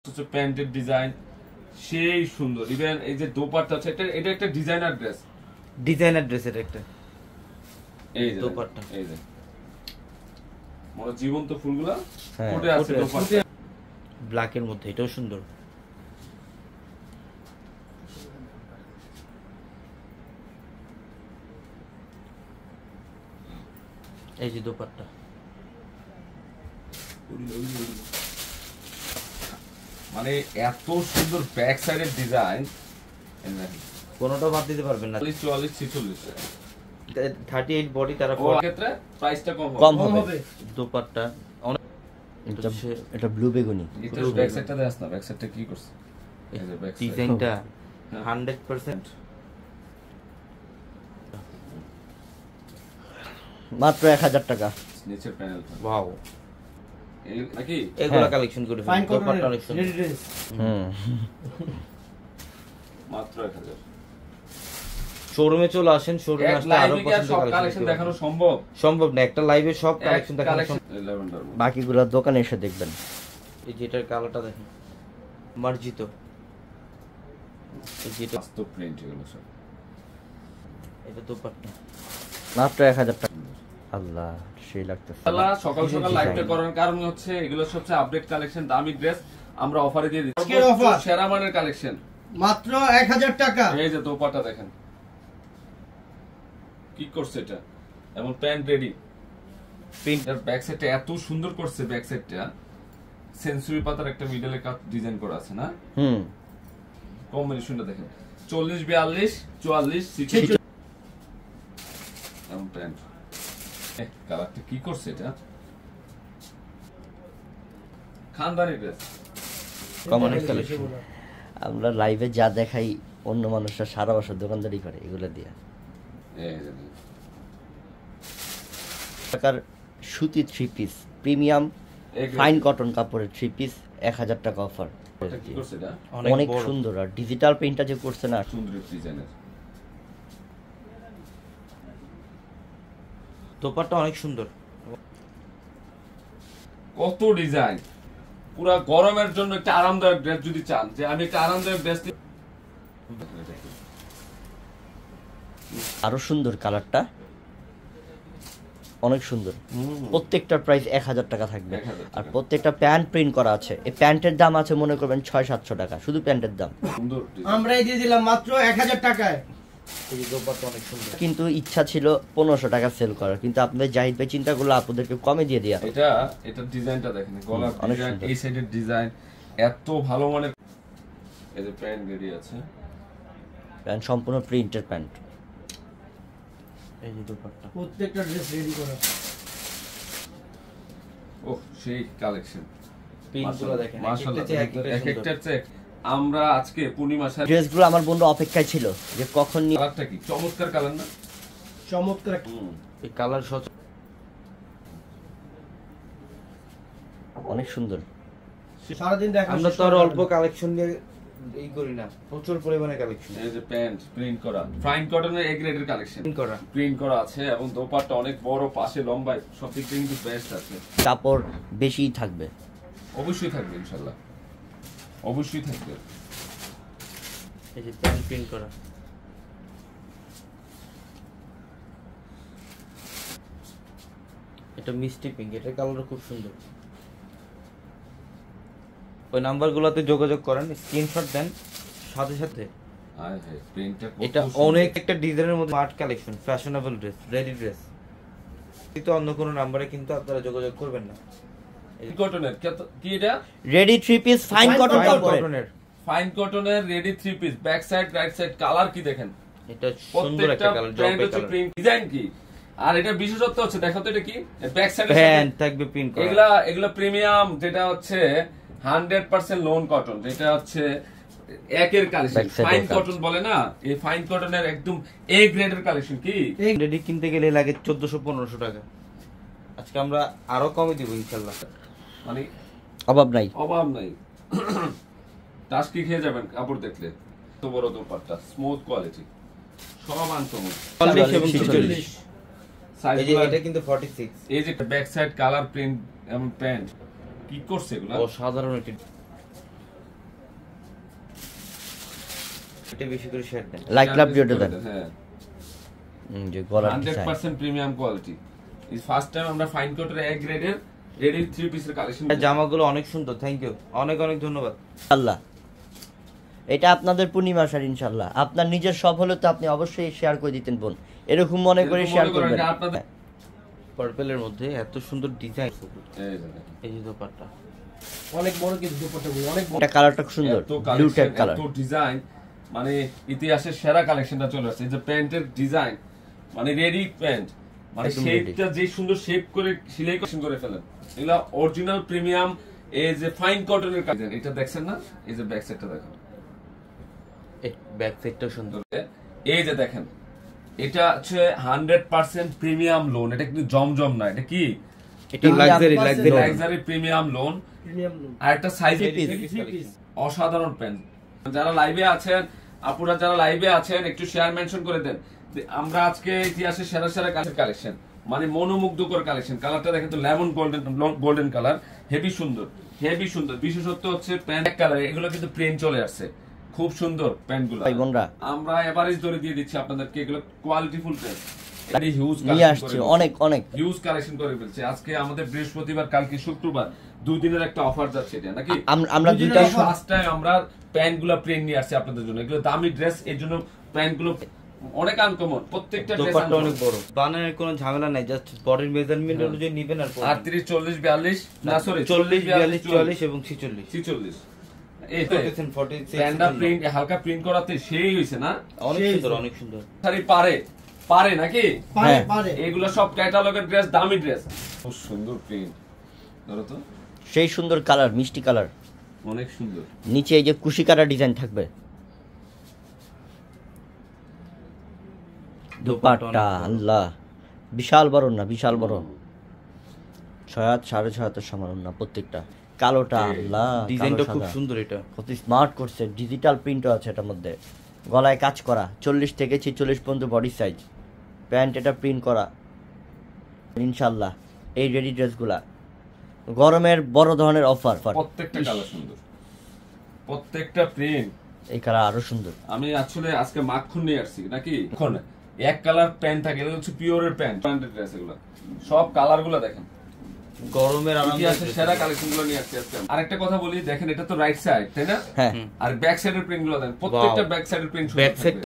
হচ্ছে প্যান্টের ডিজাইন সেই সুন্দর। ইভেন এই যে দোপাট্টা আছে, এটা একটা ডিজাইনার ড্রেস, এটা একটা এই যে দোপাট্টা, এই যে মনে জীবন্ত ফুলগুলা ফুটে আছে দোপাট্টা ব্ল্যাক এর মধ্যে, এটাও সুন্দর। এই যে দোপাট্টা, মানে এত সুন্দর ব্যাক সাইডের ডিজাইন, কোনোটা বাদ দিতে পারবেন না। 44 46 38 বডি, তারা ক্ষেত্রে প্রাইসটা কম হবে। দোপাট্টা অনেক, এটা ব্লু বেগুনি। এটা ব্যাক সাইডটা দেখাস না, ব্যাক সাইডটা কি করছে, এই যে ব্যাক সাইড ডিজাইনটা 100% মাত্র 1000 টাকা। নিচের প্যানেল ওয়াও, এই নাকি এগুলা কালেকশন করে ফাইন দোপাট্টা কালেকশন। মাত্র 1000। শোরুমে চলে আসেন, শোরুমে আসলে আরো পছন্দের কালেকশন দেখানো সম্ভব না, একটা লাইভে সব কালেকশন দেখানো। বাকিগুলো দোকানে এসে দেখবেন। এই যে এটার কালারটা দেখেন, মার্জিত, এই যে এটা বাস্তব প্রিন্ট এগুলো সব। এটা দোপাট্টা মাত্র 1000 টাকা। আল্লাহ সেই লাগতেছে। আল্লাহ সকাল সকাল লাইভটা করার কারণ হচ্ছে এগুলো সবচেয়ে আপডেট কালেকশন, দামি ড্রেস আমরা অফারে দিয়ে দিচ্ছি। আজকের অফার সেরা মানের কালেকশন মাত্র 1000 টাকা। এই যে দোপাট্টা দেখেন কি করছে এটা, এবং প্যান্ট রেডি। প্রিন্টার ব্যাক সাইডটা এত সুন্দর করছে, ব্যাক সাইডটা সেঞ্চুরি পাতার একটা মিডলে কাট ডিজাইন করা আছে না। কম্বিনেশনটা দেখেন 40 42 44 60 এবং প্যান্ট। কালারটা কি করছে এটা, খানদানি ড্রেস। Common collection. আমরা লাইভে যা দেখাই অন্য মানুষরা সারা বছর দোকানদারি করে এগুলো দিয়ে। টাকার সুতি 3 পিস প্রিমিয়াম ফাইন কটন কাপড়ের 3 পিস 1000 টাকা অফার। অনেক সুন্দর, আর ডিজিটাল প্রিন্টটা যে করছে না, সুন্দর ডিজাইনের দোপাট্টা অনেক সুন্দর, কত ডিজাইন। পুরা গরমের জন্য একটা আরামদায়ক ড্রেস যদি চান, যে আমি একটা আরামদায়ক ড্রেস, আরো সুন্দর কালারটা, অনেক সুন্দর। প্রত্যেকটার প্রাইস 1000 টাকা থাকবে, আর প্রত্যেকটা প্যান্ট প্রিন্ট করা আছে। এই প্যান্টের দাম আছে মনে করবেন 600-700 টাকা, শুধু প্যান্টের দাম। আমরাই দিয়ে দিলাম মাত্র 1000 টাকায়। এই দোপাট্টা অনেক সুন্দর। কিন্তু ইচ্ছা ছিল 1500 টাকা সেল করার, কিন্তু আপনাদের জাহিদ ভাই চিন্তা করলো আপনাদেরকে কমে দিয়ে দেয়া। এটা ডিজাইনটা দেখেন, গলার ডিজাইন, এই সাইডের ডিজাইন এত ভালো মানের। এই যে প্যান্ট রেডি আছে, প্যান্ট সম্পূর্ণ প্রিন্টের প্যান্ট। এই যে দোপাট্টা, প্রত্যেকটা ড্রেস রেডি করা। ওহ সেই কালেকশন, পিনগুলো দেখেন, মাশাআল্লাহ একটা চেক। আমরা আজকে পূর্ণিমার ড্রেসগুলো আমার বন্ধু অপেক্ষায় ছিল যে কখন নিয়ে। কালারটা কি চমৎকার কালার না, চমৎকার। এই কালার সহ অনেক সুন্দর। সারাদিন দেখা আমরা তো আর অল্প কালেকশন নিয়ে এই করি না, প্রচুর পরিমাণে কালেকশন। এই যে প্যান্ট প্রিন্ট করা, ফাইন কটনের এ গ্রেডের কালেকশন প্রিন্ট করা আছে, এবং দোপাট্টা অনেক বড়, পাশে লম্বা, সব দিক থেকে কিন্তু বেস্ট আছে। কাপড় বেশিই থাকবে, অবশ্যই থাকবে ইনশাআল্লাহ, অবশ্যই থাকবে। এই যে প্যান্ট প্রিন্ট করা, এটা মিষ্টি পিঙ্ক, এটার কালারও খুব সুন্দর। ওই নাম্বারগুলোতে যোগাযোগ করেন, স্ক্রিনশট দেন, সাথে সাথে এটা অনেক একটা ডিজাইনের মধ্যে smart collection, fashionable dress, ready dress. কিন্তু অন্য কোনো নাম্বারে কিন্তু আপনারা যোগাযোগ করবেন না। এই কটনের কি এটা, রেডি 3 পিস ফাইন কটন কাপড়ের, ফাইন কটনের ready 3 piece, back side right side colour কি দেখেন, এটা সুন্দর একটা কালার, জবে কালার, প্রিন্ট ডিজাইন কি। আর এটা বিশেষত্ব হচ্ছে, দেখো তো এটা কি, ব্যাক সাইডে প্যান্ট থাকবে প্রিন্ট করা। এগুলা প্রিমিয়াম, যেটা হচ্ছে 100% লোন কটন, যেটা হচ্ছে একের কালেকশন, ফাইন কটন বলে না, এই ফাইন কটনের একদম এ গ্রেডের কালেকশন। কি রেডি কিনতে গেলে লাগে 1400-1500 টাকা, আজকে আমরা আরো কমে দিব ইনশাআল্লাহ। মানে অভাব নাই, অভাব নাই। টাস্কি খেয়ে যাবেন কাপড় দেখলে। তো বড় দোপাট্টা, স্মুথ কোয়ালিটি, সব আনকমন, 40 এবং 46 সাইজ। এটা কিন্তু 46। এই যে ব্যাক সাইড কালার প্রিন্ট এবং প্যান্ট কি করছে এগুলো, অসাধারণ একটি সাইডে বেশি করে শেড দেন, লাইট ক্লাব ভিডিওটা দেন। হ্যাঁ, যে গলার ডিজাইন 100% প্রিমিয়াম কোয়ালিটি। এই ফার্স্ট টাইম আমরা ফাইন কোটের এক গ্রেডের রেডি 3 পিসের কালেকশন। জামাগুলো অনেক সুন্দর, থ্যাংক ইউ, অনেক অনেক ধন্যবাদ। আল্লাহ, এটা আপনাদের পূর্ণিমা শাড়ি ইনশাআল্লাহ। আপনার নিজের সব হলে তো আপনি অবশ্যই শেয়ার করে দিতেন বোন, এরকম মনে করে শেয়ার করবেন। আপনাদের পার্পলের মধ্যে এত সুন্দর ডিজাইন, এই দেখেন, এই যে দোপাট্টা অনেক বড় কিন্তু দুপাট্টাগুলো অনেক বড়। এটা কালারটা সুন্দর, এত ব্লু টাইপ কালেকশন, কালার। এত ডিজাইন, মানে ইতিহাসের সেরা কালেকশনটা চলে আসছে। এই যে প্যান্টের ডিজাইন, মানে রেডি প্যান্ট, মানে একদম শেপটা যে সুন্দর শেপ করে সেলাই করে ফেলেন, এগুলা অরিজিনাল প্রিমিয়াম। এই যে ফাইন কটনের কাজ, এটা দেখছেন না? এই যে ব্যাক সাইডটা দেখেন, এই ব্যাক সাইডটাও সুন্দর। এই যে দেখেন, এটা হচ্ছে 100% প্রিমিয়াম লোন। এটা কিন্তু জমজম না, এটা কি এটা luxury, luxury luxury premium lawn. Premium lawn. আর একটা সাইজ Three piece। অসাধারণ প্যান্ট। যারা লাইভে আছেন, আপুরা যারা লাইভে আছেন, একটু শেয়ার মেনশন করে দেন। আমরা আজকে ইতিহাসের সেরা সেরা কালেকশন, মানে মনোমুগ্ধকর কালেকশন। কালারটা দেখেন তো, লেমন গোল্ডেন কালার, হেভি সুন্দর, হেভি সুন্দর। বিশেষত্ব হচ্ছে প্যান্ট কালার, এগুলো কিন্তু প্রিন্ট চলে আসছে, খুব সুন্দর প্যান্টগুলো। ভাই বোনরা, আমরা এভারেজ ধরে দিয়ে দিচ্ছি আপনাদেরকে, এগুলো কোয়ালিটিফুল প্যান্ট। নিয়ে আসছে অনেক অনেক হিউজ কালেকশন করে ফেলছে। আজকে আমাদের বৃহস্পতিবার, কালকে শুক্রবার, 2 দিনের একটা অফার যাচ্ছে এটা নাকি। আমরা দুইটা ফার্স্ট টাইম আমরা প্যান্টগুলো প্রিন্ট নিয়ে আসছি আপনাদের জন্য। এগুলো দামি ড্রেস, এর জন্য প্যান্টগুলো অনেক আনকমন, প্রত্যেকটা ড্রেস দোপাট্টা অনেক বড়, বানানোর কোনো ঝামেলা নাই, জাস্ট বডির মেজারমেন্ট অনুযায়ী নেবেন আর 38, 40, 42, না সরি 40, 42, 44 এবং 46। 46 এই 46 প্যান্টটা প্রিন্ট, হালকা প্রিন্ট করাতে সেই হইছে না, অনেক সুন্দর, অনেক সুন্দর। সারি পারে নাকি। পারে হ্যাঁ। পারে। এগুলো সব ক্যাটালগের ড্রেস, দামি ড্রেস, খুব সুন্দর প্রিন্ট। ধরো তো, সেই সুন্দর কালার, মিষ্টি কালার। অনেক সুন্দর। নিচে এই যে কুশি কাটা ডিজাইন থাকবে। দুপাট্টা আল্লাহ, বিশাল বড় না, বিশাল বড়, 6 হাত 6.5 হাতের সমান না প্রত্যেকটা। কালোটা আল্লাহ, ডিজাইনটা খুব সুন্দর, এটা কত স্মার্ট করছে। ডিজিটাল প্রিন্টও আছে এটার মধ্যে, গলায় কাজ করা, 40 থেকে 46 পর্যন্ত বডি সাইজ। প্যান্ট এটা প্রিন্ট করা ইনশাআল্লাহ। এই রেডি ড্রেসগুলা গরমের বড় ধরনের অফার। প্রত্যেকটা কালার সুন্দর, প্রত্যেকটা প্রিন্ট। এই কালার আরো সুন্দর। আমি আসলে আজকে মাখন নিয়ে আসছি নাকি। এখন এক কালার প্যান্ট থাকে, এগুলো হচ্ছে পিওরের প্যান্ট, প্যান্টের ড্রেস। এগুলো সব কালার গুলো দেখেন, গরমের ইতিহাসের সেরা কালেকশন গুলো নিয়ে আসছি আজকে। আরেকটা কথা বলি, দেখেন এটা তো রাইট সাইড, তাই না? হ্যাঁ, আর ব্যাক সাইডের প্রিন্ট গুলো দেখেন, প্রত্যেকটা ব্যাক সাইডের প্রিন্ট ব্যাক সাইড